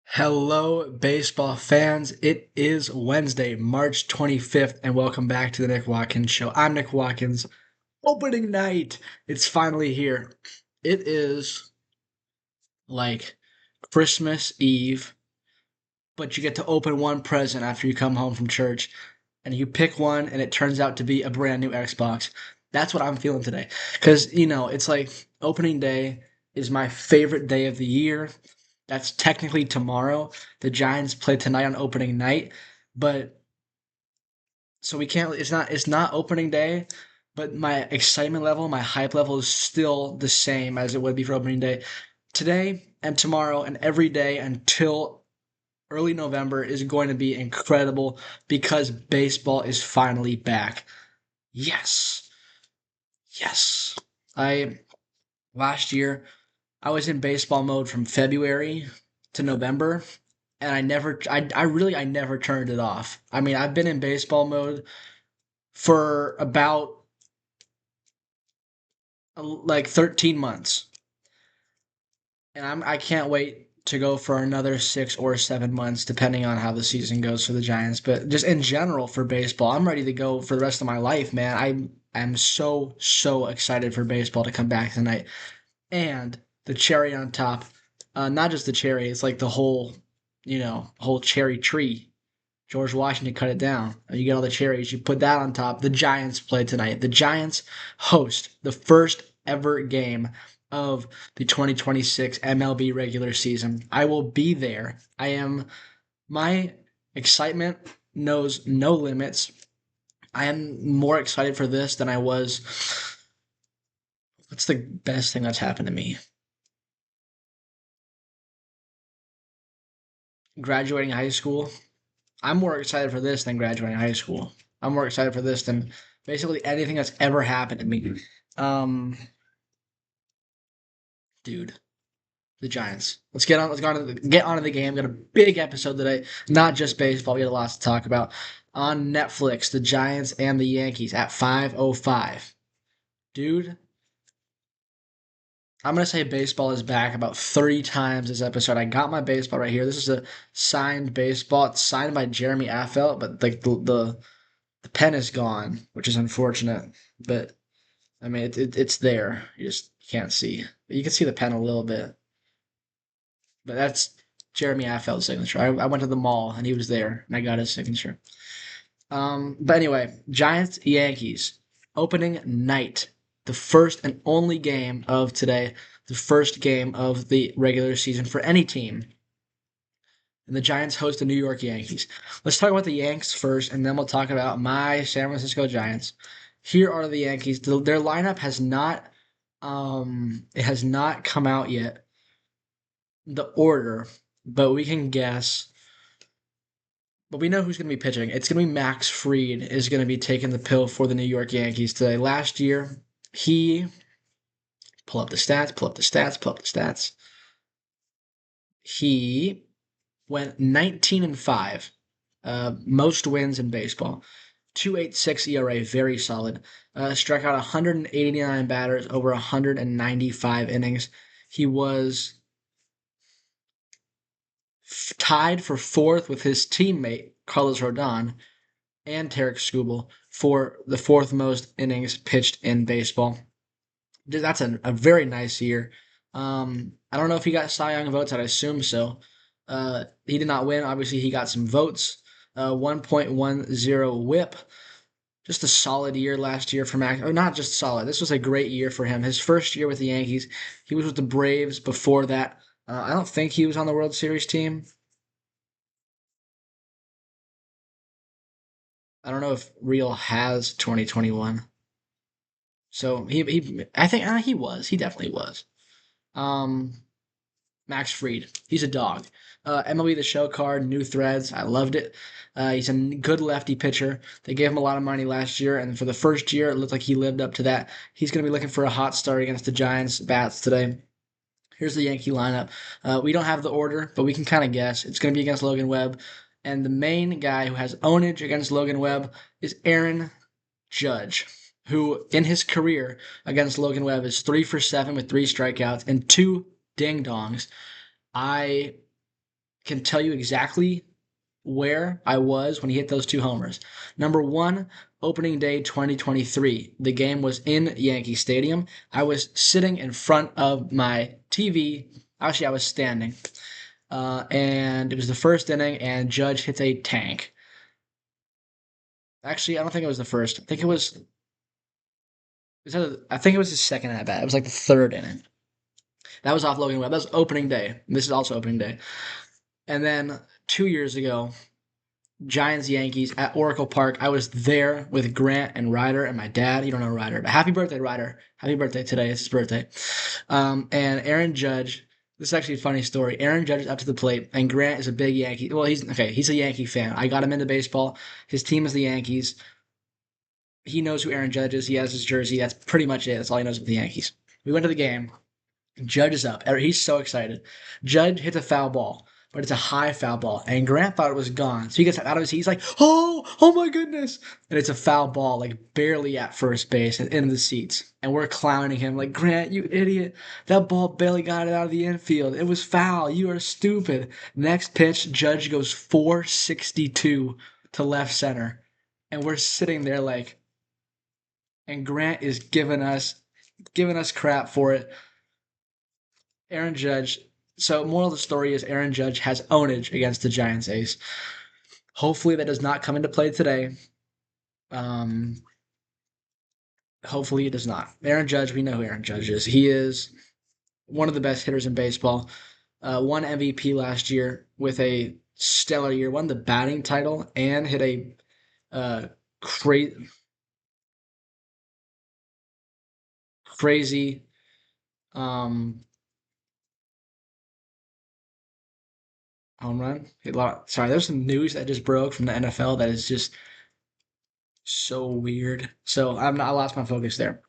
Hello, baseball fans. It is Wednesday, March 25th, and welcome back to the Nick Watkins Show. I'm Nick Watkins. Opening night. It's finally here. It is like Christmas Eve, but you get to open one present after you come home from church, and you pick one, and it turns out to be a brand new Xbox. That's what I'm feeling today. Because, it's like opening day is my favorite day of the year. That's technically tomorrow. The Giants play tonight on opening night, but so we can't. It's not opening day, but my excitement level, my hype level is still the same as it would be for opening day. Today and tomorrow and every day until early November is going to be incredible because baseball is finally back. Yes, yes. I last year I was in baseball mode from February to November, and I never turned it off. I mean, I've been in baseball mode for about like 13 months, and I can't wait to go for another 6 or 7 months, depending on how the season goes for the Giants. But just in general for baseball, I'm ready to go for the rest of my life, man. I'm so excited for baseball to come back tonight. And the cherry on top, not just the cherry, it's like the whole cherry tree. George Washington cut it down. You get all the cherries, you put that on top. The Giants play tonight. The Giants host the first ever game of the 2026 MLB regular season. I will be there. My excitement knows no limits. I am more excited for this than I was. What's the best thing that's happened to me? Graduating high school. I'm more excited for this than graduating high school. I'm more excited for this than basically anything that's ever happened to me. Um, dude, the Giants. Let's get on. Let's get on to the game. Got a big episode today. Not just baseball. We got a lot to talk about on Netflix. The Giants and the Yankees at 5:05. Dude, I'm gonna say baseball is back about 30 times this episode. I got my baseball right here. This is a signed baseball. It's signed by Jeremy Affeldt, but like the pen is gone, which is unfortunate. But I mean, it's there. You just can't see. You can see the pen a little bit, but that's Jeremy Affeld's signature. I went to the mall and he was there, and I got his signature. But anyway, Giants Yankees opening night, the first and only game of today, the first game of the regular season for any team. And the Giants host the New York Yankees. Let's talk about the Yanks first, and then we'll talk about my San Francisco Giants. Here are the Yankees. Their lineup has not come out yet, the order, but we can guess. But we know who's going to be pitching. It's going to be Max Fried is going to be taking the pill for the New York Yankees today. Last year, he pull up the stats, pull up the stats, pull up the stats. He went 19-5, most wins in baseball. 2.86 ERA, very solid. Struck out 189 batters over 195 innings. He was tied for fourth with his teammate Carlos Rodon and Tarek Skubal for the fourth most innings pitched in baseball. That's a very nice year. I don't know if he got Cy Young votes. I'd assume so. He did not win. Obviously, he got some votes. 1.10 WHIP. Just a solid year last year for Max. Or not just solid. This was a great year for him. His first year with the Yankees. He was with the Braves before that. I don't think he was on the World Series team. I don't know if Real has 2021. So I think he was. He definitely was. Um, Max Fried. He's a dog. MLB The Show card, new threads. I loved it. He's a good lefty pitcher. They gave him a lot of money last year, and for the first year, it looked like he lived up to that. He's going to be looking for a hot start against the Giants bats today. Here's the Yankee lineup. We don't have the order, but we can kind of guess. It's going to be against Logan Webb, and the main guy who has ownage against Logan Webb is Aaron Judge, who in his career against Logan Webb is 3 for 7 with 3 strikeouts and 2 ding dongs. I can tell you exactly where I was when he hit those two homers. Number one, opening day 2023. The game was in Yankee Stadium. I was sitting in front of my TV. Actually, I was standing. And it was the first inning, and Judge hits a tank. Actually, I don't think it was the first. I think it was his second at bat. It was like the third inning. That was off Logan Webb. That was opening day. This is also opening day. And then 2 years ago, Giants Yankees at Oracle Park. I was there with Grant and Ryder and my dad. You don't know Ryder, but happy birthday, Ryder. Happy birthday today. It's his birthday. And Aaron Judge. This is actually a funny story. Aaron Judge is up to the plate, and Grant is a big Yankee. Well, he's a Yankee fan. I got him into baseball. His team is the Yankees. He knows who Aaron Judge is. He has his jersey. That's pretty much it. That's all he knows about the Yankees. We went to the game. Judge is up. He's so excited. Judge hits a foul ball, but it's a high foul ball, and Grant thought it was gone. So he gets out of his seat. He's like, oh my goodness. And it's a foul ball, like barely at first base and in the seats. And we're clowning him like, Grant, you idiot. That ball barely got it out of the infield. It was foul. You are stupid. Next pitch, Judge goes 462 to left center. And we're sitting there like, and Grant is giving us crap for it. Aaron Judge. So, moral of the story is Aaron Judge has ownage against the Giants ace. Hopefully, that does not come into play today. Um, Hopefully, it does not. Aaron Judge, we know who Aaron Judge is. He is one of the best hitters in baseball. Won MVP last year with a stellar year. Won the batting title and hit a crazy, crazy um, home run. Sorry, there's some news that just broke from the NFL that is just so weird. So I lost my focus there.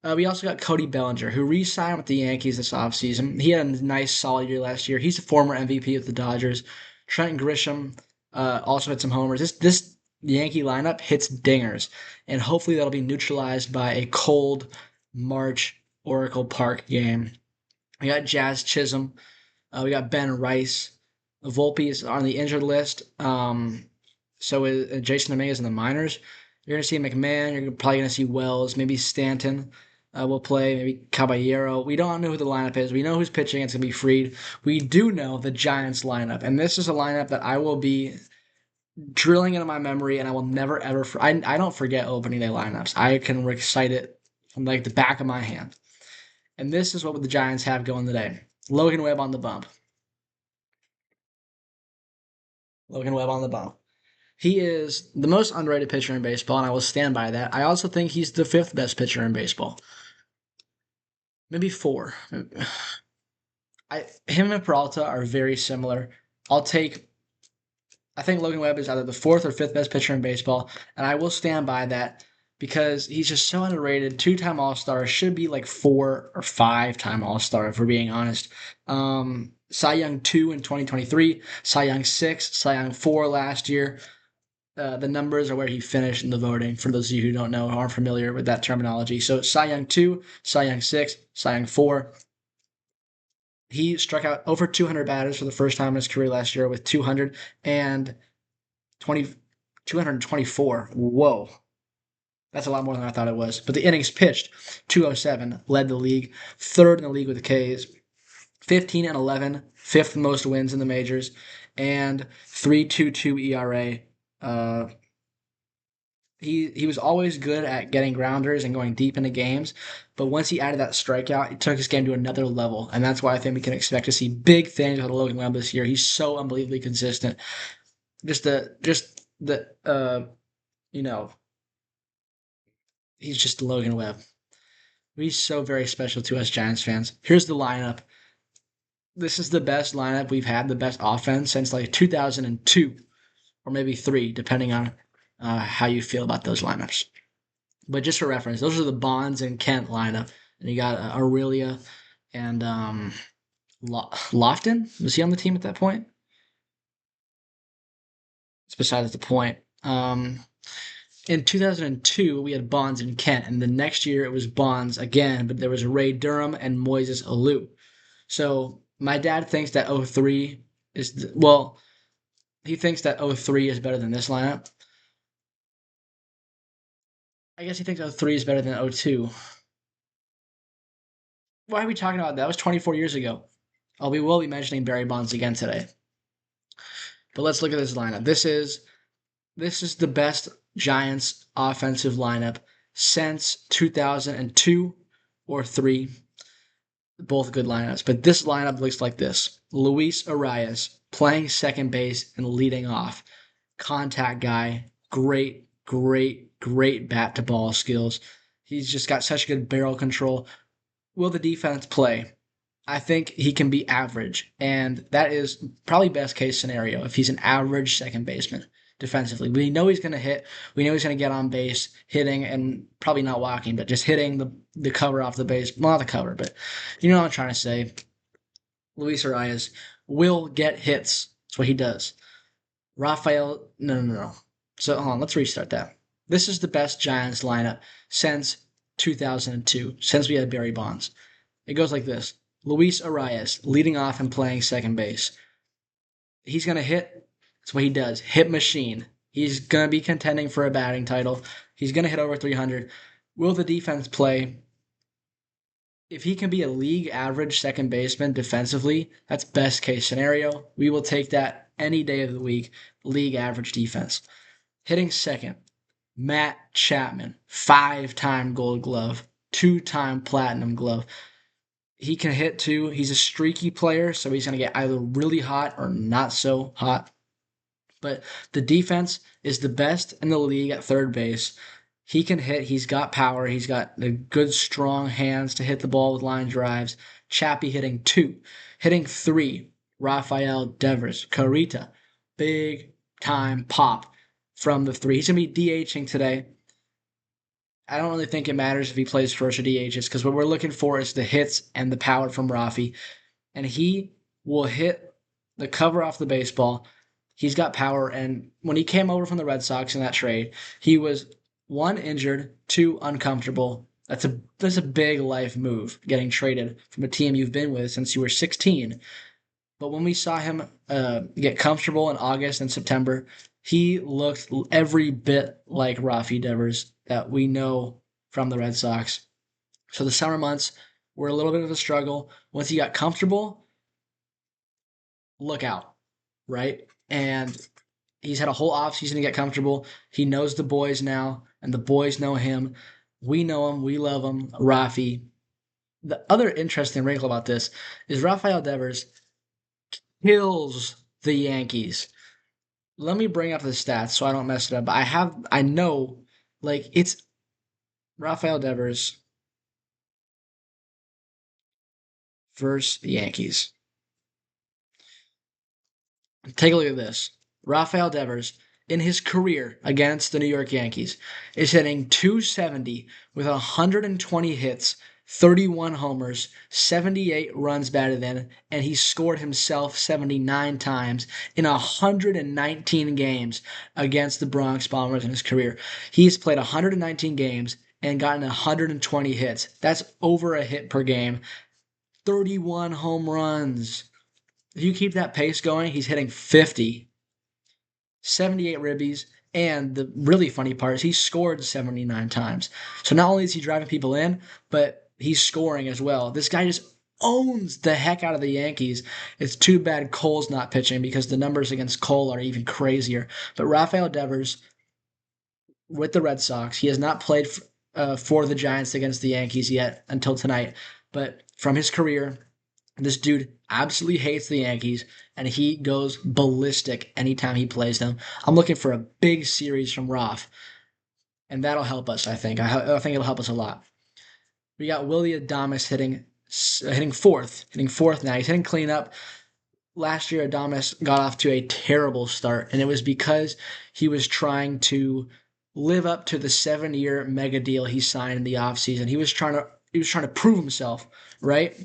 We also got Cody Bellinger, who re-signed with the Yankees this offseason. He had a nice, solid year last year. He's a former MVP of the Dodgers. Trent Grisham also had some homers. This Yankee lineup hits dingers, and hopefully that'll be neutralized by a cold March Oracle Park game. We got Jazz Chisholm. We got Ben Rice. Volpe is on the injured list. So is Jason Dominguez in the minors. You're going to see McMahon. You're probably going to see Wells. Maybe Stanton will play. Maybe Caballero. We don't know who the lineup is. We know who's pitching. It's going to be Fried. We do know the Giants lineup. And this is a lineup that I will be drilling into my memory, and I will never, ever. I don't forget opening day lineups. I can recite it from like the back of my hand. And this is what the Giants have going today. Logan Webb on the bump. Logan Webb on the bump. He is the most underrated pitcher in baseball, and I will stand by that. I also think he's the fifth best pitcher in baseball. Maybe four. Him and Peralta are very similar. I think Logan Webb is either the fourth or fifth best pitcher in baseball, and I will stand by that because he's just so underrated. Two-time All-Star, should be like 4 or 5-time All-Star, if we're being honest. Cy Young 2 in 2023, Cy Young 6, Cy Young 4 last year. The numbers are where he finished in the voting, for those of you who don't know, aren't familiar with that terminology. So Cy Young 2, Cy Young 6, Cy Young 4. He struck out over 200 batters for the first time in his career last year with 224. Whoa. That's a lot more than I thought it was. But the innings pitched, 207, led the league, third in the league with the K's, 15 and 11, fifth most wins in the majors, and 3.22 ERA. He was always good at getting grounders and going deep into games, but once he added that strikeout, it took his game to another level, and that's why I think we can expect to see big things out of Logan Webb this year. He's so unbelievably consistent. He's just Logan Webb. He's so very special to us Giants fans. Here's the lineup. This is the best lineup we've had, the best offense since like 2002 or maybe 3, depending on how you feel about those lineups. But just for reference, those are the Bonds and Kent lineup. And you got Aurelia and Lofton. Was he on the team at that point? It's besides the point. In 2002, we had Bonds and Kent, and the next year it was Bonds again, but there was Ray Durham and Moises Alou. So my dad thinks that 03 well, he thinks that 03 is better than this lineup. I guess he thinks 03 is better than 02. Why are we talking about that? That was 24 years ago. Oh, we will be mentioning Barry Bonds again today. But let's look at this lineup. This is the best Giants offensive lineup since 2002 or 3. Both good lineups. But this lineup looks like this. Luis Arias playing second base and leading off. Contact guy. Great, great, great bat to ball skills. He's just got such good barrel control. Will the defense play? I think he can be average, and that is probably best case scenario if he's an average second baseman defensively. We know he's going to hit. We know he's going to get on base, hitting, and probably not walking, but just hitting the cover off the base. Well, not the cover, but you know what I'm trying to say. Luis Arias will get hits. That's what he does. Rafael, no. So hold on, let's restart that. This is the best Giants lineup since 2002, since we had Barry Bonds. It goes like this. Luis Arias leading off and playing second base. He's going to hit. That's what he does. Hit machine. He's going to be contending for a batting title. He's going to hit over 300. Will the defense play? If he can be a league average second baseman defensively, that's best case scenario. We will take that any day of the week. League average defense. Hitting second, Matt Chapman, 5-time Gold Glove, 2-time Platinum Glove. He can hit too. He's a streaky player, so he's going to get either really hot or not so hot. But the defense is the best in the league at third base. He can hit. He's got power. He's got the good, strong hands to hit the ball with line drives. Chappie hitting 2. Hitting 3, Rafael Devers. Carita, big time pop from the 3. He's going to be DHing today. I don't really think it matters if he plays first or DHs because what we're looking for is the hits and the power from Rafi. And he will hit the cover off the baseball. He's got power. And when he came over from the Red Sox in that trade, he was 1, injured, 2, uncomfortable. That's a big life move, getting traded from a team you've been with since you were 16. But when we saw him get comfortable in August and September, he looked every bit like Rafi Devers that we know from the Red Sox. So the summer months were a little bit of a struggle. Once he got comfortable, look out, right? And he's had a whole offseason to get comfortable. He knows the boys now, and the boys know him. We know him. We love him. Rafi. The other interesting wrinkle about this is Rafael Devers kills the Yankees. Let me bring up the stats so I don't mess it up. I know, like, it's Rafael Devers versus the Yankees. Take a look at this. Rafael Devers, in his career against the New York Yankees, is hitting .270 with 120 hits, 31 homers, 78 runs batted in, and he scored himself 79 times in 119 games against the Bronx Bombers in his career. He's played 119 games and gotten 120 hits. That's over a hit per game. 31 home runs. If you keep that pace going, he's hitting 50. 78 ribbies, and the really funny part is he scored 79 times. So not only is he driving people in, but he's scoring as well. This guy just owns the heck out of the Yankees. It's too bad Cole's not pitching because the numbers against Cole are even crazier. But Rafael Devers with the Red Sox, he has not played for the Giants against the Yankees yet until tonight. But from his career, this dude absolutely hates the Yankees, and he goes ballistic anytime he plays them. I'm looking for a big series from Roth, and that'll help us, I think. I think it'll help us a lot. We got Willie Adames hitting fourth now. He's hitting cleanup. Last year, Adames got off to a terrible start, and it was because he was trying to live up to the 7-year mega deal he signed in the offseason. He was trying to prove himself, right?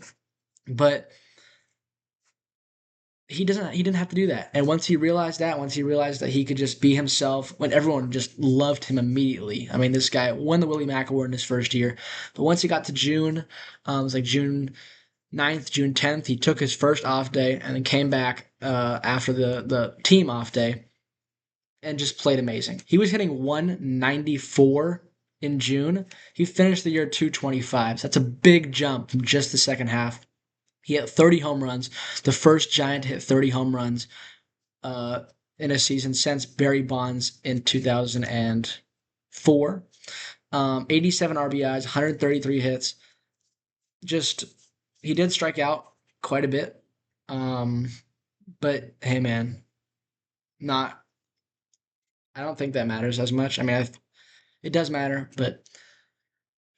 But he didn't have to do that. And once he realized that he could just be himself, when everyone just loved him immediately. I mean, this guy won the Willie Mack Award in his first year. But once he got to June, it was like June 9th, June 10th, he took his first off day and then came back after the team off day and just played amazing. He was hitting 194 in June. He finished the year 225. So that's a big jump from just the second half. He hit 30 home runs, the first Giant to hit 30 home runs uh, in a season since Barry Bonds in 2004. 87 RBIs, 133 hits. Just he did strike out quite a bit, um, but hey, man, not. I don't think that matters as much. I mean, it does matter, but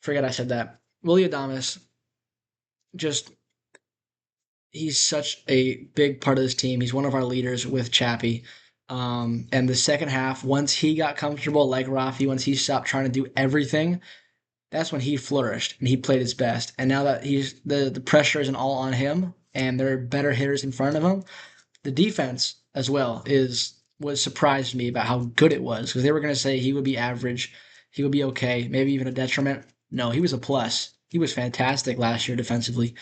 forget I said that. Willie Adames, just he's such a big part of this team. He's one of our leaders with Chappie. And the second half, once he got comfortable, like Rafi, once he stopped trying to do everything, that's when he flourished and he played his best. And now that he's the pressure isn't all on him, and there are better hitters in front of him, the defense as well is what surprised me about how good it was, because they were going to say he would be average, he would be okay, maybe even a detriment. No, he was a plus. He was fantastic last year defensively.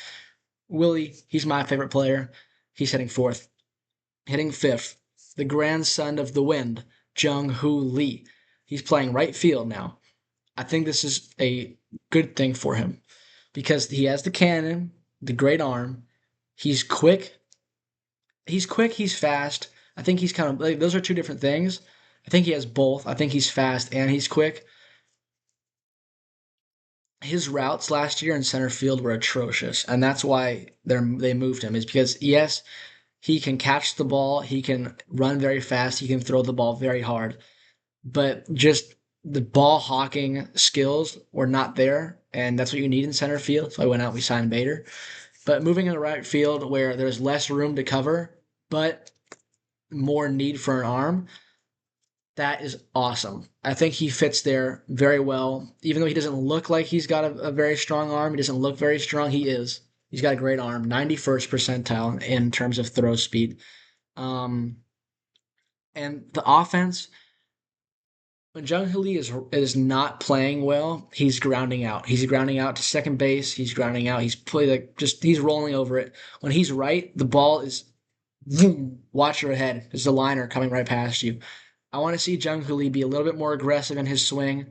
Willie, he's my favorite player. He's hitting fourth. Hitting fifth, the grandson of the wind, Jung Hoo Lee. He's playing right field now. I think this is a good thing for him because he has the cannon, the great arm. He's quick. He's quick. He's fast. I think he's kind of like those are two different things. I think he has both. I think he's fast and he's quick. His routes last year in center field were atrocious, and that's why they moved him. Is because yes, he can catch the ball, he can run very fast, he can throw the ball very hard, but just the ball hawking skills were not there, and that's what you need in center field. So I went out, we signed Bader. But moving in the right field where there's less room to cover, but more need for an arm, that is awesome. I think he fits there very well. Even though he doesn't look like he's got a very strong arm, he doesn't look very strong. He is. He's got a great arm, 91st percentile in terms of throw speed. Um, and the offense, when Jung Hoo Lee is not playing well, he's grounding out. He's grounding out to second base. He's grounding out. He's rolling over it. When he's right, the ball is boom, watch your head. There's a liner coming right past you. I want to see Jung Hoo Lee be a little bit more aggressive in his swing.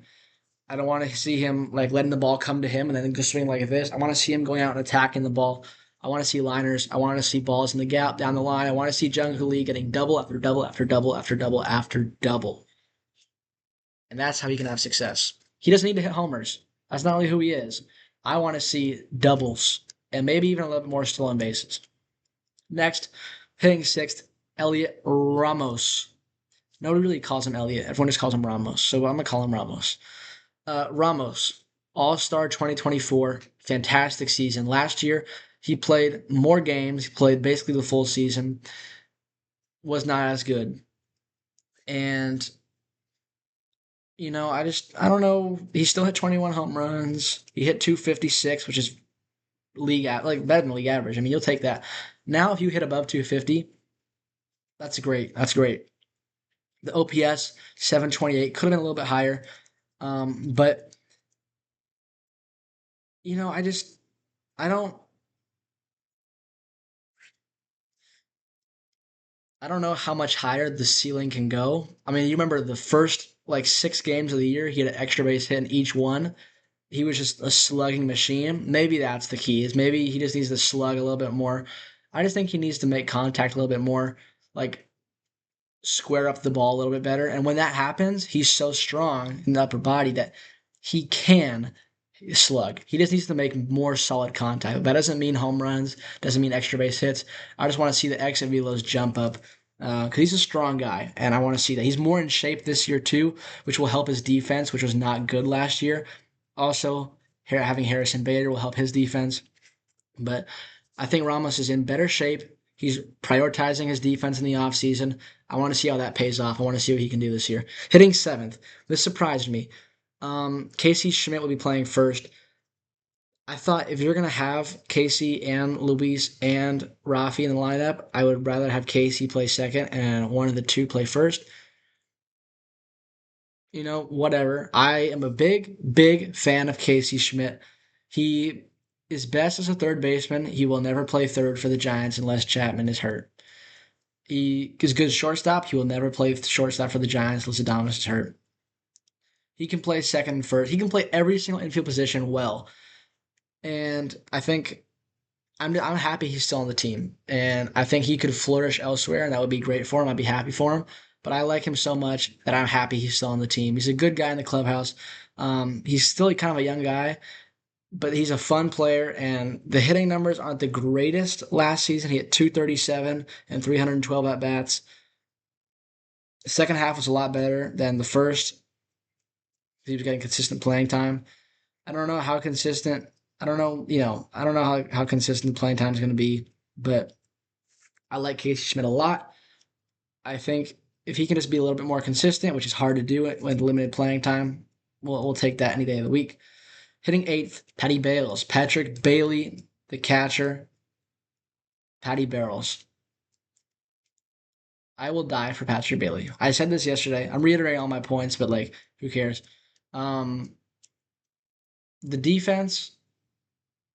I don't want to see him like letting the ball come to him and then just swing like this. I want to see him going out and attacking the ball. I want to see liners. I want to see balls in the gap down the line. I want to see Jung Hoo Lee getting double after double after double after double after double. And that's how he can have success. He doesn't need to hit homers. That's not really who he is. I want to see doubles and maybe even a little bit more stolen bases. Next, hitting sixth, Elliot Ramos. Nobody really calls him Elliot. Everyone just calls him Ramos. So I'm going to call him Ramos. Ramos, All-Star 2024, fantastic season. Last year, he played more games. He played basically the full season. Was not as good. And, I don't know. He still hit 21 home runs. He hit 256, which is better than league average. I mean, you'll take that. Now, if you hit above 250, that's great. That's great. The OPS 728 could have been a little bit higher, but I don't know how much higher the ceiling can go. I mean, you remember the first like 6 games of the year, he had an extra base hit in each one. He was just a slugging machine. Maybe that's the key. Is maybe he just needs to slug a little bit more. I just think he needs to make contact a little bit more, like square up the ball a little bit better. And when that happens, he's so strong in the upper body that he can slug. He just needs to make more solid contact. That doesn't mean home runs, doesn't mean extra base hits. I just want to see the exit velos jump up because he's a strong guy, and I want to see that. He's more in shape this year, too, which will help his defense, which was not good last year. Also, having Harrison Bader will help his defense. But I think Ramos is in better shape. He's prioritizing his defense in the offseason. I want to see how that pays off. I want to see what he can do this year. Hitting seventh. This surprised me. Casey Schmidt will be playing first. I thought if you're going to have Casey and Luis and Rafi in the lineup, I would rather have Casey play second and one of the two play first. Whatever. I am a big, big fan of Casey Schmidt. He is best as a third baseman. He will never play third for the Giants unless Chapman is hurt. He is good as shortstop. He will never play shortstop for the Giants unless Adames is hurt. He can play second and first. He can play every single infield position well. And I think I'm happy he's still on the team. And I think he could flourish elsewhere, and that would be great for him. I'd be happy for him. But I like him so much that I'm happy he's still on the team. He's a good guy in the clubhouse. He's still kind of a young guy, but he's a fun player. And the hitting numbers aren't the greatest last season. He had 237 and 312 at bats. The second half was a lot better than the first. He was getting consistent playing time. I don't know how consistent. I don't know, I don't know how consistent the playing time is going to be, but I like Casey Schmidt a lot. I think if he can just be a little bit more consistent, which is hard to do it with limited playing time, we'll take that any day of the week. Hitting eighth, Patty Bales. Patrick Bailey, the catcher. Patty Barrels. I will die for Patrick Bailey. I said this yesterday. I'm reiterating all my points, but like, who cares? Um, the defense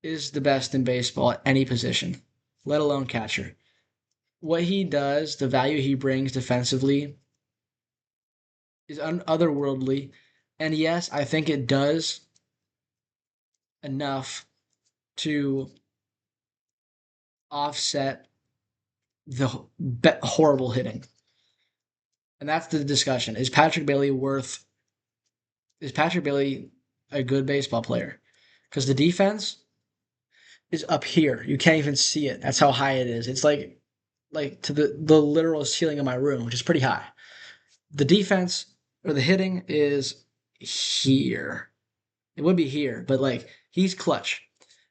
is the best in baseball at any position, let alone catcher. What he does, the value he brings defensively, is otherworldly. And yes, I think it does enough to offset the horrible hitting. And that's the discussion. Is Patrick Bailey a good baseball player? Because the defense is up here. You can't even see it. That's how high it is. It's like to the literal ceiling of my room, which is pretty high. The defense or the hitting is here. It would be here, but like he's clutch.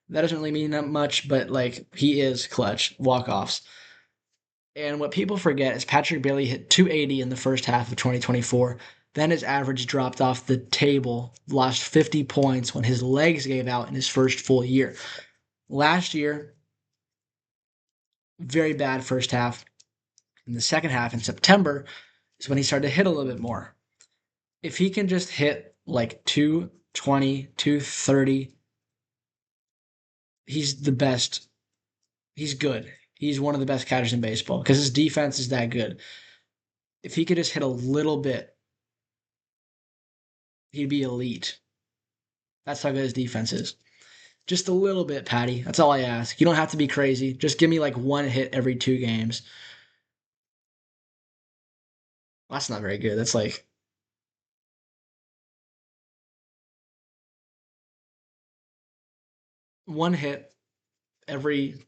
That doesn't really mean that much, but like he is clutch walk-offs. And what people forget is Patrick Bailey hit 280 in the first half of 2024. Then his average dropped off the table, lost 50 points when his legs gave out in his first full year. Last year, very bad first half. In the second half, in September, is when he started to hit a little bit more. If he can just hit like 220, 230, he's the best. He's good. He's one of the best catchers in baseball because his defense is that good. If he could just hit a little bit, he'd be elite. That's how good his defense is. Just a little bit, Patty. That's all I ask. You don't have to be crazy. Just give me like one hit every 2 games. Well, that's not very good. That's like one hit every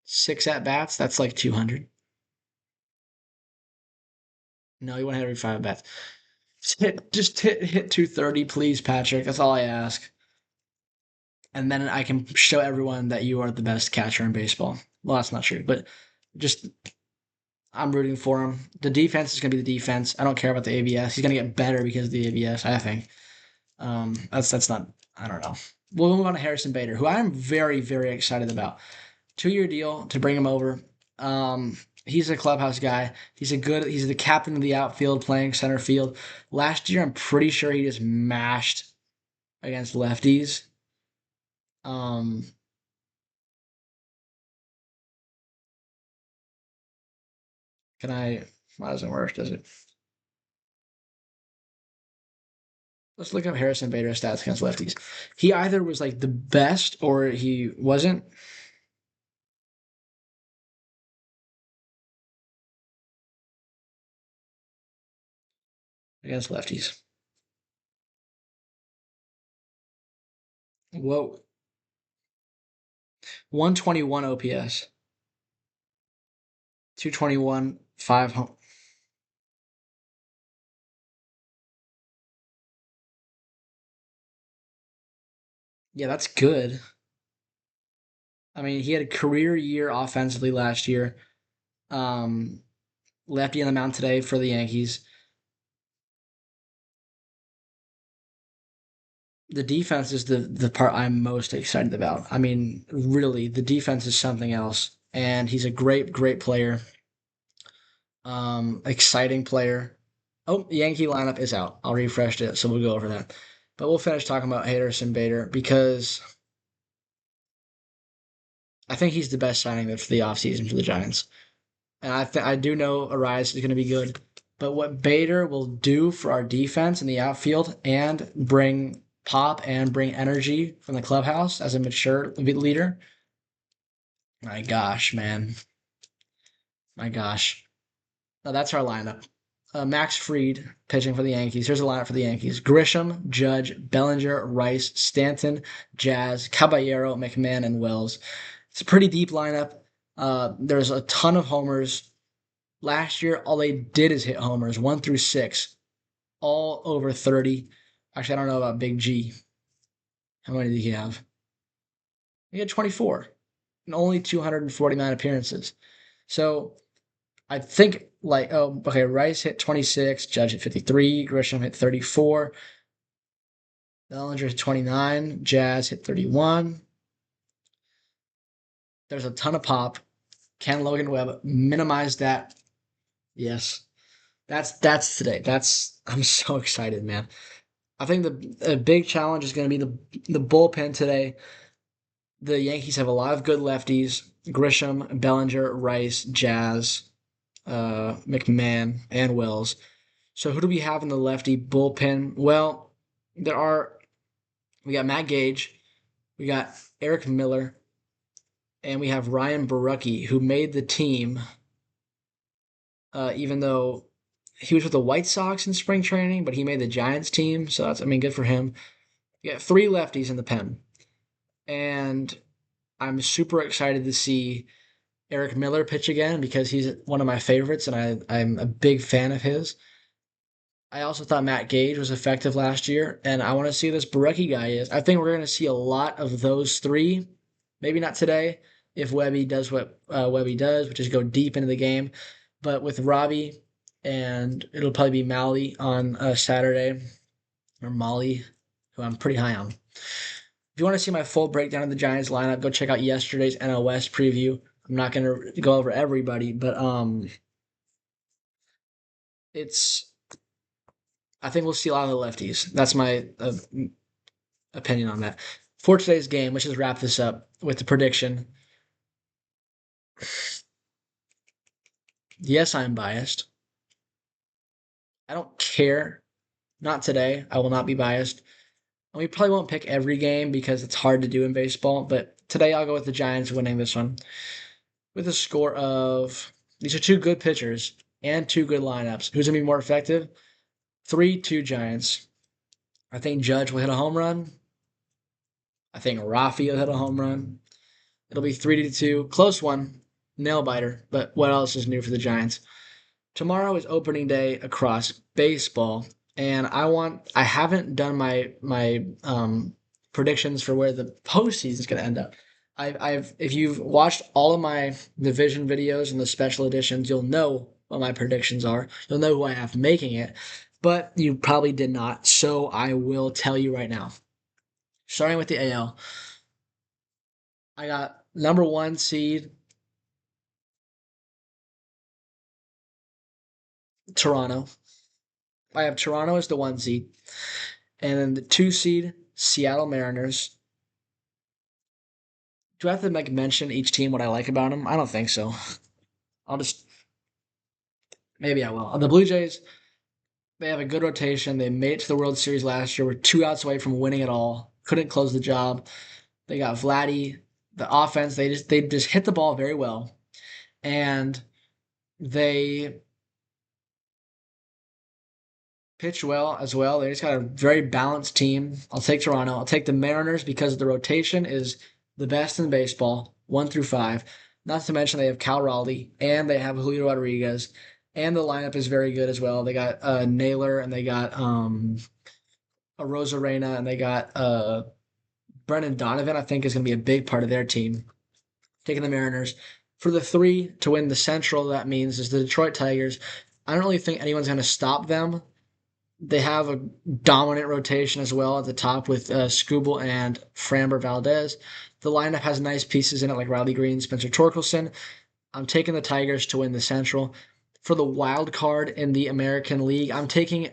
6 at bats. That's like 200. No, you want to hit every 5 at bats. Just hit 230, please, Patrick. That's all I ask. And then I can show everyone that you are the best catcher in baseball. Well, that's not true, but just I'm rooting for him. The defense is going to be the defense. I don't care about the ABS. He's going to get better because of the ABS, I think. That's not. I don't know. We'll move on to Harrison Bader, who I'm very very excited about. 2-year deal to bring him over. He's a clubhouse guy. He's the captain of the outfield, playing center field. Last year, I'm pretty sure he just mashed against lefties. Um, can I? Why doesn't work? Does it? Let's look up Harrison Bader's stats against lefties. He either was like the best or he wasn't. Against lefties. Whoa. 121 OPS. 221, 5 home. Yeah, that's good. I mean, he had a career year offensively last year. Um, Lefty on the mound today for the Yankees. The defense is the part I'm most excited about. I mean, really, the defense is something else, and he's a great player. Exciting player. Oh, the Yankee lineup is out. I'll refresh it, so we'll go over that. But we'll finish talking about Harrison Bader because I think he's the best signing for the offseason for the Giants. And I do know Arias is going to be good. But what Bader will do for our defense in the outfield and bring pop and bring energy from the clubhouse as a mature leader, my gosh, man. My gosh. Now that's our lineup. Max Fried pitching for the Yankees. Here's the lineup for the Yankees: Grisham, Judge, Bellinger, Rice, Stanton, Jazz, Caballero, McMahon, and Wells. It's a pretty deep lineup. There's a ton of homers. Last year, all they did is hit homers, 1 through 6, all over 30. Actually, I don't know about Big G. How many did he have? He had 24 and only 249 appearances. So I think okay, Rice hit 26, Judge hit 53, Grisham hit 34, Bellinger hit 29, Jazz hit 31. There's a ton of pop. Can Logan Webb minimize that? Yes. That's today. I'm so excited, man. I think the big challenge is going to be the bullpen today. The Yankees have a lot of good lefties: Grisham, Bellinger, Rice, Jazz, McMahon, and Wells. So who do we have in the lefty bullpen? Well, we got Matt Gage, we got Eric Miller, and we have Ryan Barucki, who made the team, even though he was with the White Sox in spring training, but he made the Giants team. So good for him. We got 3 lefties in the pen, and I'm super excited to see Eric Miller pitch again because he's one of my favorites, and I'm a big fan of his. I also thought Matt Gage was effective last year, and I want to see this Barecki guy is. I think we're going to see a lot of those 3. Maybe not today if Webby does what Webby does, which is go deep into the game. But with Robbie, and it'll probably be Mally on Saturday, or Molly, who I'm pretty high on. If you want to see my full breakdown of the Giants lineup, go check out yesterday's NL West preview. I'm not going to go over everybody, but it's I think we'll see a lot of the lefties. That's my opinion on that. For today's game, let's just wrap this up with the prediction. Yes, I'm biased. I don't care. Not today. I will not be biased. And we probably won't pick every game because it's hard to do in baseball, but today I'll go with the Giants winning this one with a score of, these are 2 good pitchers and 2 good lineups. Who's going to be more effective? 3-2 Giants. I think Judge will hit a home run. I think Rafi will hit a home run. It'll be 3-2. Close one. Nail biter. But what else is new for the Giants? Tomorrow is opening day across baseball, and I haven't done my predictions for where the postseason is going to end up. If you've watched all of my division videos and the special editions, you'll know what my predictions are. You'll know who I have making it, but you probably did not. So I will tell you right now. Starting with the AL, I got number 1 seed Toronto. I have Toronto as the 1 seed, and then the 2 seed Seattle Mariners. Do I have to mention each team what I like about them? I don't think so. I'll just maybe I will. The Blue Jays, they have a good rotation. They made it to the World Series last year. We're 2 outs away from winning it all. Couldn't close the job. They got Vladdy. The offense, they just hit the ball very well, and they pitch well as well. They just got a very balanced team. I'll take Toronto. I'll take the Mariners because the rotation is the best in baseball, 1 through 5. Not to mention they have Cal Raleigh and they have Julio Rodriguez, and the lineup is very good as well. They got Naylor, and they got a Rosarena, and they got Brendan Donovan. I think is going to be a big part of their team. Taking the Mariners. For the 3 to win the Central, that means is the Detroit Tigers. I don't really think anyone's going to stop them. They have a dominant rotation as well at the top with Skubal and Framber Valdez. The lineup has nice pieces in it like Riley Green, Spencer Torkelson. I'm taking the Tigers to win the Central. For the wild card in the American League, I'm taking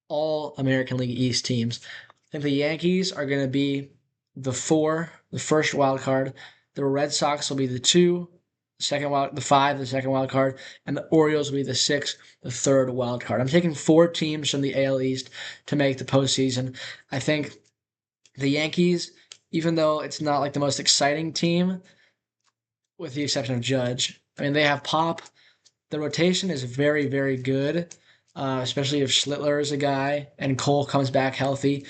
all American League East teams. I think the Yankees are going to be the 4, the first wild card. The Red Sox will be the 2, the 5, the second wild card, and the Orioles will be the 6, the third wild card. I'm taking 4 teams from the AL East to make the postseason. I think the Yankees, even though it's not like the most exciting team, with the exception of Judge, I mean, they have Pop. The rotation is very, very good, especially if Schlittler is a guy and Cole comes back healthy.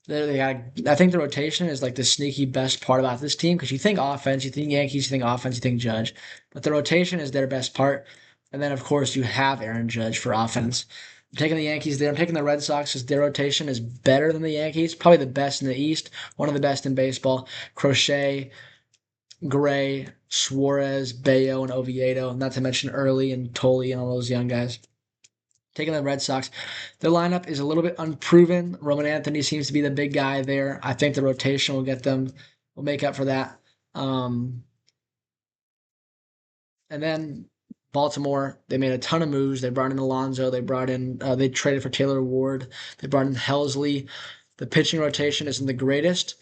I think the rotation is like the sneaky best part about this team because you think offense, you think Yankees, you think offense, you think Judge, but the rotation is their best part. And then, of course, you have Aaron Judge for offense. I'm taking the Yankees there. I'm taking the Red Sox because their rotation is better than the Yankees, probably the best in the East, one of the best in baseball. Crochet, Gray, Suarez, Bayo, and Oviedo, not to mention Early and Tolley and all those young guys. Taking the Red Sox. Their lineup is a little bit unproven. Roman Anthony seems to be the big guy there. I think the rotation will make up for that. And then Baltimore, they made a ton of moves. They brought in Alonso. They traded for Taylor Ward. They brought in Helsley. The pitching rotation isn't the greatest,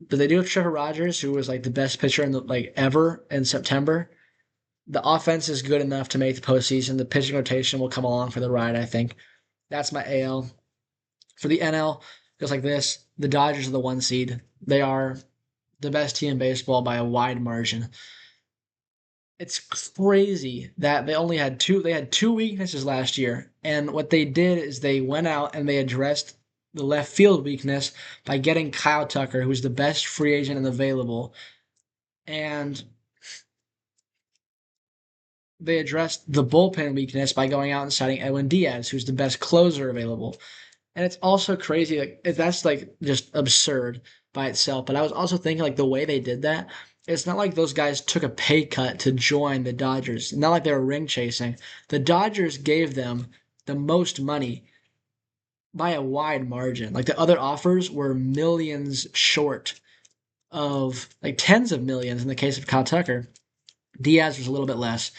but they do have Trevor Rogers, who was like the best pitcher in ever in September. The offense is good enough to make the postseason. The pitching rotation will come along for the ride, I think. That's my AL. For the NL, just like this, the Dodgers are the 1 seed. They are the best team in baseball by a wide margin. It's crazy that they had 2 weaknesses last year, and what they did is they went out and they addressed the left field weakness by getting Kyle Tucker, who's the best free agent and available, and they addressed the bullpen weakness by going out and signing Edwin Diaz, who's the best closer available. And it's also crazy, that's like just absurd by itself. But I was also thinking like the way they did that, it's not like those guys took a pay cut to join the Dodgers. Not like they were ring chasing. The Dodgers gave them the most money by a wide margin. Like the other offers were millions short of like tens of millions in the case of Kyle Tucker. Diaz was a little bit less.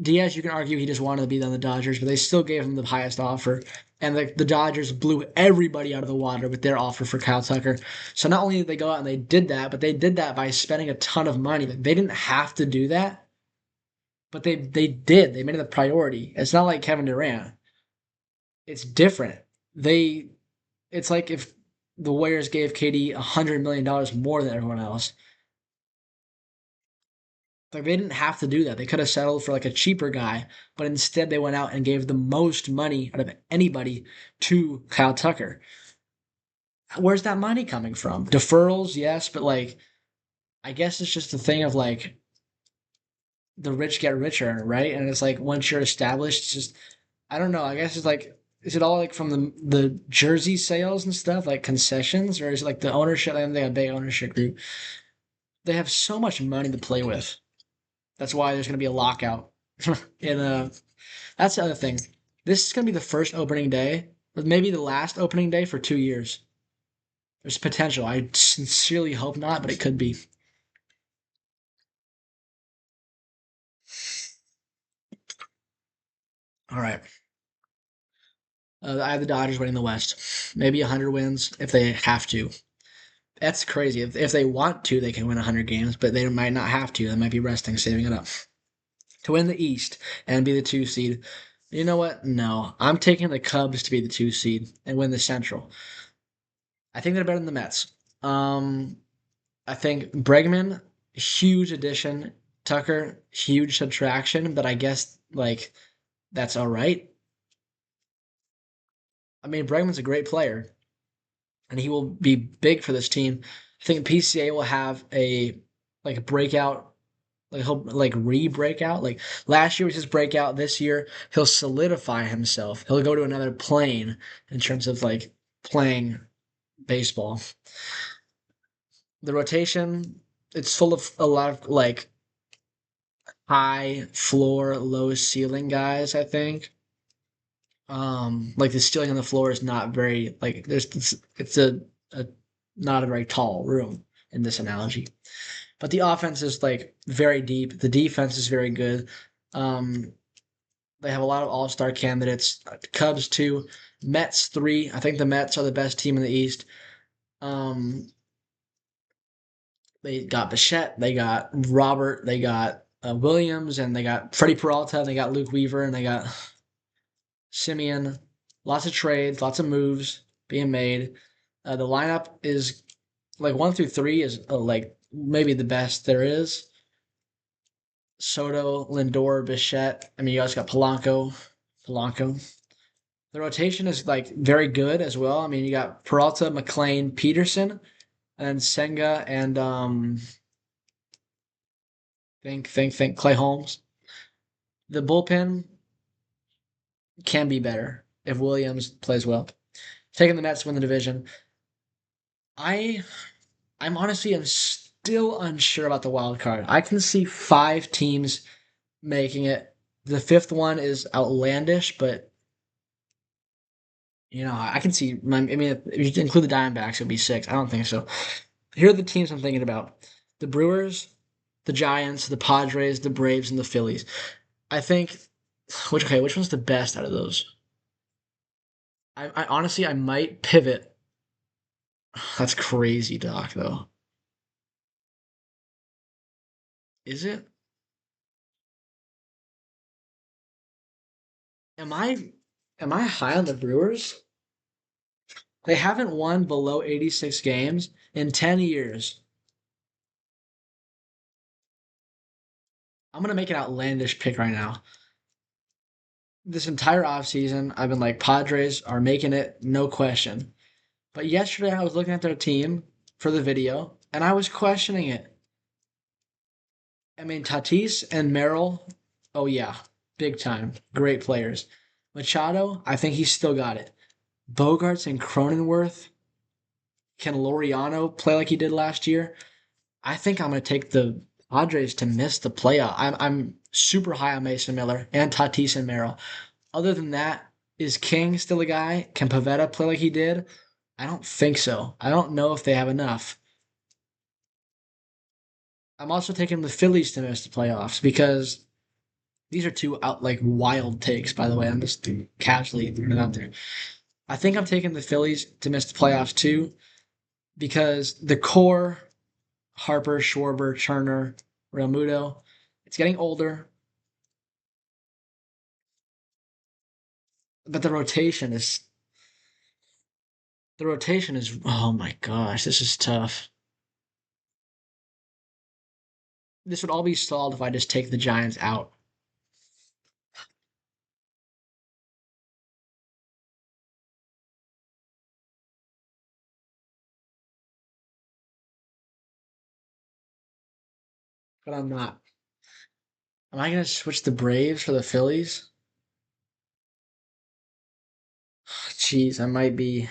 Diaz, you can argue he just wanted to be on the Dodgers, but they still gave him the highest offer. And the Dodgers blew everybody out of the water with their offer for Kyle Tucker. So not only did they go out and they did that, but they did that by spending a ton of money. Like, they didn't have to do that, but they did. They made it a priority. It's not like Kevin Durant. It's different. They it's like if the Warriors gave KD $100 million more than everyone else. Like they didn't have to do that. They could have settled for like a cheaper guy, but instead they went out and gave the most money out of anybody to Kyle Tucker. Where's that money coming from? Deferrals, yes, but like I guess it's just a thing of like the rich get richer, right? And it's like once you're established, it's just I don't know. I guess it's like is it all like from the jersey sales and stuff, like concessions, or is it like the ownership? And they have a big ownership group. They have so much money to play with. That's why there's going to be a lockout. and That's the other thing. This is going to be the first opening day, but maybe the last opening day for 2 years. There's potential. I sincerely hope not, but it could be. All right. I have the Dodgers winning the West. Maybe 100 wins if they have to. That's crazy. If they want to, they can win 100 games, but they might not have to. They might be resting, saving it up. To win the East and be the 2 seed. You know what? No. I'm taking the Cubs to be the 2 seed and win the Central. I think they're better than the Mets. I think Bregman, huge addition. Tucker, huge subtraction, but I guess like that's all right. I mean, Bregman's a great player, and he will be big for this team. I think PCA will have a like breakout, like he'll like re-breakout. Like last year was his breakout. This year he'll solidify himself. He'll go to another plane in terms of like playing baseball. The rotation, it's full of a lot of like high floor, low ceiling guys, I think. Like the ceiling on the floor is not very like it's a not a very tall room in this analogy. But the offense is like very deep. The defense is very good. Um, they have a lot of all-star candidates. Cubs 2, Mets 3. I think the Mets are the best team in the East. Um, They got Bichette, they got Robert, they got Williams, and they got Freddie Peralta, and they got Luke Weaver, and they got Simeon. Lots of trades, lots of moves being made. The lineup is like 1 through 3 is like maybe the best there is. Soto, Lindor, Bichette. I mean, you guys got Polanco. The rotation is like very good as well. I mean, you got Peralta, McLean, Peterson, and Senga, and think Clay Holmes. The bullpen can be better if Williams plays well. Taking the Mets to win the division. I I'm honestly am still unsure about the wild card. I can see 5 teams making it. The fifth one is outlandish, but I can see. I mean, if you include the Diamondbacks, it'd be 6. I don't think so. Here are the teams I'm thinking about: the Brewers, the Giants, the Padres, the Braves, and the Phillies. I think. Which one's the best out of those? I honestly, I might pivot. That's crazy talk, though. Is it? Am I high on the Brewers? They haven't won below 86 games in 10 years. I'm gonna make an outlandish pick right now. This entire offseason, I've been like, Padres are making it, no question. But yesterday, I was looking at their team for the video, and I was questioning it. I mean, Tatis and Merrill, oh yeah, big time, great players. Machado, I think he's still got it. Bogarts and Cronenworth, can Loriano play like he did last year? I think I'm going to take the Padres to miss the playoff. I'm super high on Mason Miller and Tatis and Merrill. Other than that, is King still a guy? Can Pavetta play like he did? I don't think so. I don't know if they have enough. I'm also taking the Phillies to miss the playoffs because these are two out like wild takes. By the way, I'm just casually throwing it out there. I think I'm taking the Phillies to miss the playoffs too because the core Harper, Schwarber, Turner, Realmuto, it's getting older, but the rotation is oh my gosh, this is tough. This would all be solved if I just take the Giants out. But I'm not. Am I gonna switch the Braves for the Phillies? Jeez, I might be.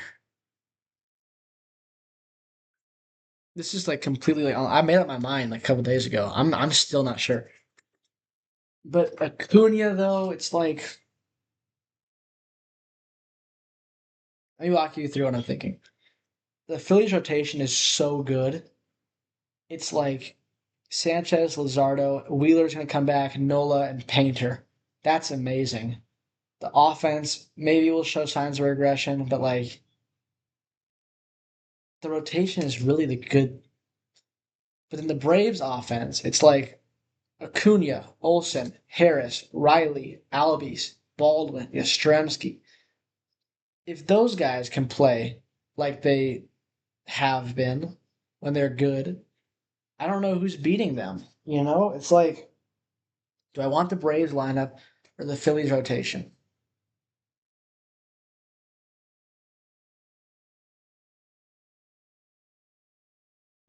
This is like completely like I made up my mind like a couple days ago. I'm still not sure. But Acuna though, it's like let me walk you through what I'm thinking. The Phillies rotation is so good. It's like Sanchez, Lazardo, Wheeler's gonna come back, Nola, and Painter. That's amazing. The offense maybe will show signs of regression, but like the rotation is really the good. But in the Braves offense, it's like Acuna, Olson, Harris, Riley, Albies, Baldwin, Yastrzemski. If those guys can play like they have been when they're good, I don't know who's beating them. It's like, do I want the Braves lineup or the Phillies rotation?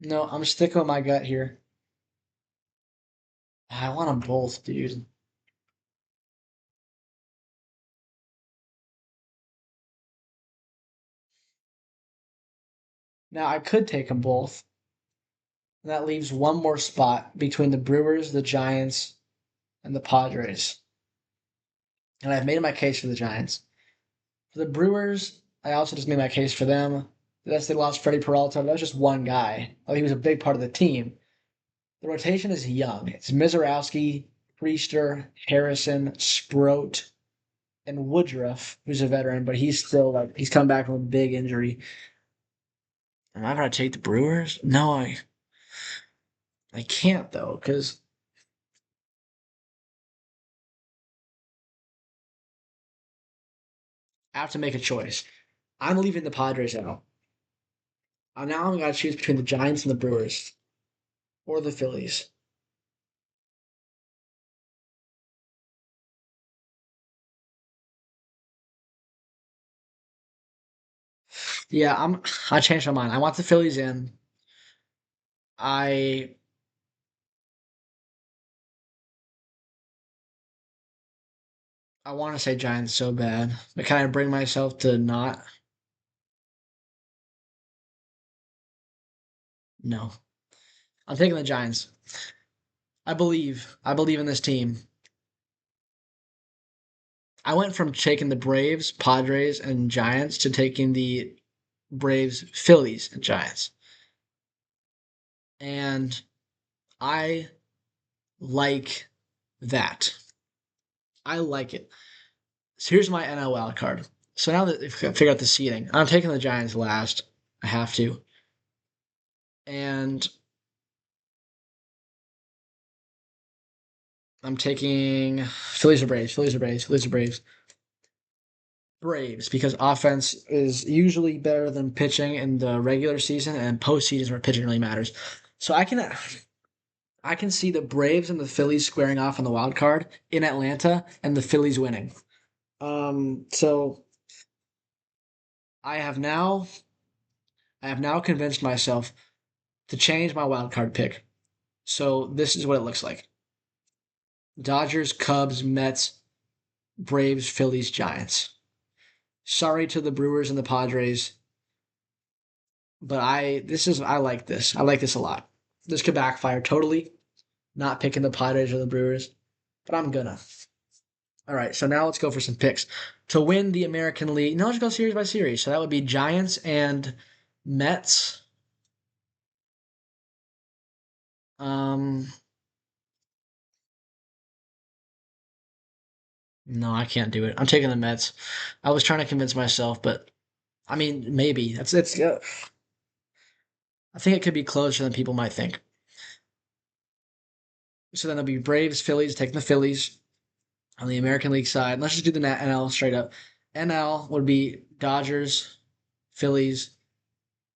No, I'm sticking with my gut here. I want them both, dude. Now I could take them both. And that leaves one more spot between the Brewers, the Giants, and the Padres. And I've made my case for the Giants. For the Brewers, I also just made my case for them. Yes, they lost Freddie Peralta, but that was just one guy. Oh, he was a big part of the team. The rotation is young. It's Mizorowski, Priester, Harrison, Sproat, and Woodruff, who's a veteran, but he's still like he's come back from a big injury. Am I gonna take the Brewers? No, I. I can't though, because I have to make a choice. I'm leaving the Padres out. Now I'm gonna choose between the Giants and the Brewers or the Phillies. Yeah, I changed my mind. I want the Phillies in. I I want to say Giants so bad, but can I bring myself to not? No, I'm taking the Giants. I believe in this team. I went from taking the Braves, Padres, and Giants to taking the Braves, Phillies, and Giants, and I like that. I like it. So here's my NL wild card. So now that if I figure out the seeding, I'm taking the Giants last. I have to, and I'm taking Phillies or Braves. Phillies or Braves. Phillies or Braves. Braves because offense is usually better than pitching in the regular season and postseason where pitching really matters. So I can see the Braves and the Phillies squaring off on the wild card in Atlanta and the Phillies winning. So I have now I have now convinced myself to change my wild card pick. So this is what it looks like: Dodgers, Cubs, Mets, Braves, Phillies, Giants. Sorry to the Brewers and the Padres, but I like this. I like this a lot. This could backfire totally. Not picking the Padres or the Brewers, but I'm gonna. All right, so now let's go for some picks to win the American League. No, let's go series by series. So that would be Giants and Mets. Um, no, I can't do it. I'm taking the Mets. I was trying to convince myself, but I mean, maybe that's it's. I think it could be closer than people might think. So then it'll be Braves, Phillies, taking the Phillies on the American League side. Let's just do the NL straight up. NL would be Dodgers, Phillies.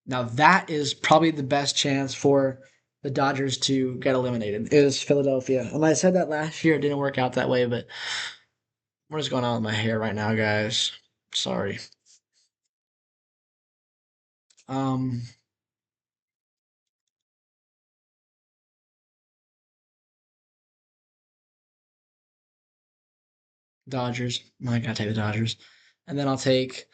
Now that is probably the best chance for the Dodgers to get eliminated is Philadelphia. And I said that last year, it didn't work out that way, but what is going on with my hair right now, guys? Sorry. Um, Dodgers. I gotta take the Dodgers. And then I'll take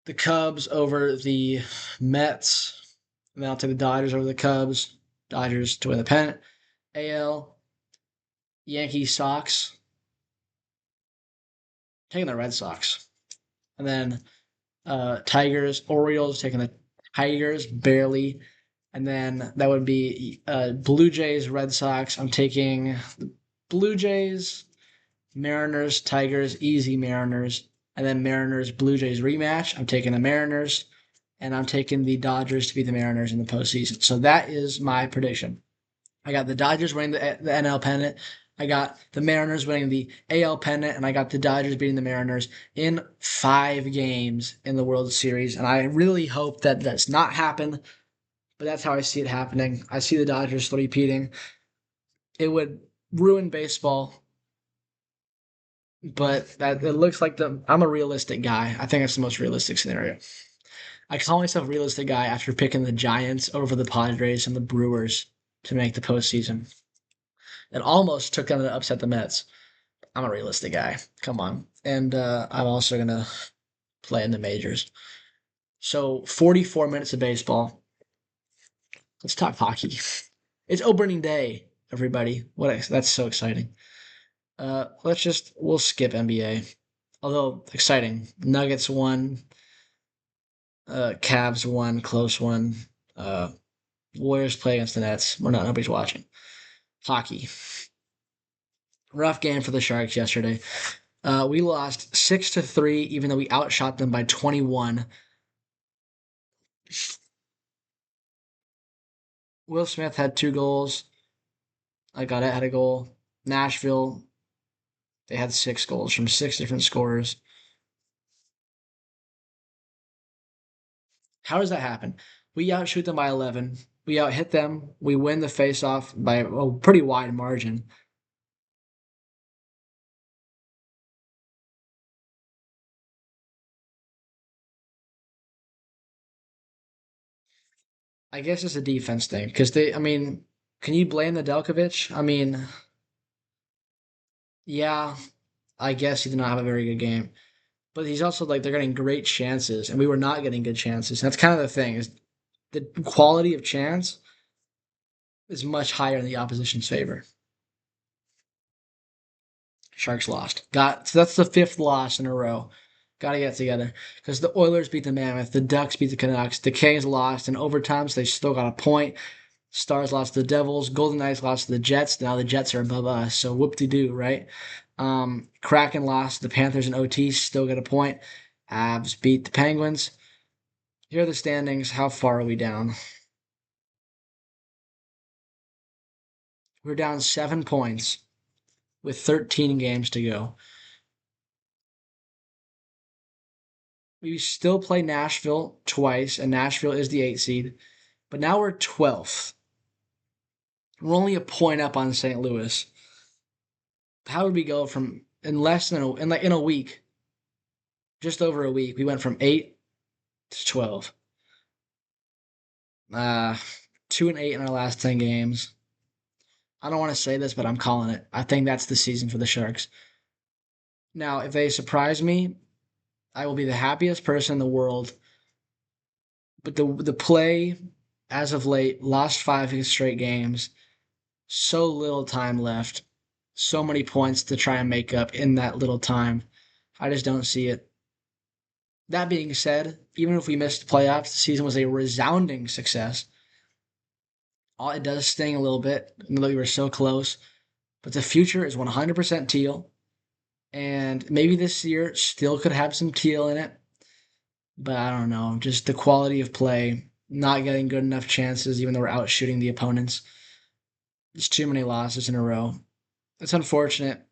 the Cubs over the Mets. And then I'll take the Dodgers over the Cubs. Dodgers to win the pennant. AL, Yankees, Sox. Taking the Red Sox. And then Tigers, Orioles, taking the Tigers barely. And then that would be Blue Jays, Red Sox. I'm taking the Blue Jays, Mariners, Tigers, easy Mariners. And then Mariners, Blue Jays rematch. I'm taking the Mariners. And I'm taking the Dodgers to be the Mariners in the postseason. So that is my prediction. I got the Dodgers winning the NL pennant. I got the Mariners winning the AL pennant, and I got the Dodgers beating the Mariners in 5 games in the World Series. And I really hope that that's not happen, but that's how I see it happening. I see the Dodgers repeating. It would ruin baseball, but that it looks like I'm a realistic guy. I think that's the most realistic scenario. I call myself a realistic guy after picking the Giants over the Padres and the Brewers to make the postseason. It almost took them to upset the Mets. I'm a realistic guy. Come on. And I'm also going to play in the majors. So 44 minutes of baseball. Let's talk hockey. It's opening day, everybody. That's so exciting. We'll skip NBA. Although exciting. Nuggets won. Cavs won. Close one. Uh, Warriors play against the Nets. Nobody's watching. Hockey. Rough game for the Sharks yesterday. We lost 6-3, even though we outshot them by 21. Will Smith had 2 goals. I got it, had a goal. Nashville, they had 6 goals from 6 different scorers. How does that happen? We outshoot them by 11. We out hit them. We win the face-off by a pretty wide margin. I guess it's a defense thing because I mean, can you blame the Delkovich? I mean, yeah, I guess he did not have a very good game, but he's also like they're getting great chances, and we were not getting good chances. That's kind of the thing is the quality of chance is much higher in the opposition's favor. Sharks lost. Got so that's the fifth loss in a row. Got to get together because the Oilers beat the Mammoth, the Ducks beat the Canucks, the Kings lost in overtime, so they still got a point. Stars lost to the Devils, Golden Knights lost to the Jets. Now the Jets are above us, so whoop de doo, right? Kraken lost to the Panthers and OT, still got a point. Avs beat the Penguins. Here are the standings. How far are we down? We're down 7 points with 13 games to go. We still play Nashville twice, and Nashville is the 8th seed. But now we're 12th. We're only a point up on St. Louis. How would we go from in less than in a week, just over a week, we went from 8 to 12. 2-8 in our last 10 games. I don't want to say this, but I'm calling it. I think that's the season for the Sharks. Now, if they surprise me, I will be the happiest person in the world. But the play as of late, lost 5 straight games, so little time left, so many points to try and make up in that little time. I just don't see it. That being said, even if we missed playoffs, the season was a resounding success. It does sting a little bit, even though we were so close. But the future is 100% teal. And maybe this year still could have some teal in it. But I don't know. Just the quality of play, not getting good enough chances, even though we're out shooting the opponents. Just too many losses in a row. It's unfortunate.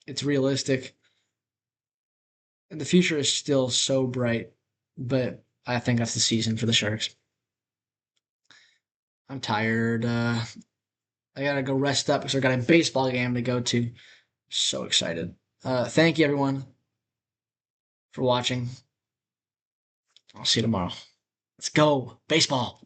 It's realistic. And the future is still so bright. But I think that's the season for the Sharks. I'm tired. I gotta go rest up because I got a baseball game to go to. So excited. Thank you, everyone, for watching. I'll see you tomorrow. Let's go. Baseball.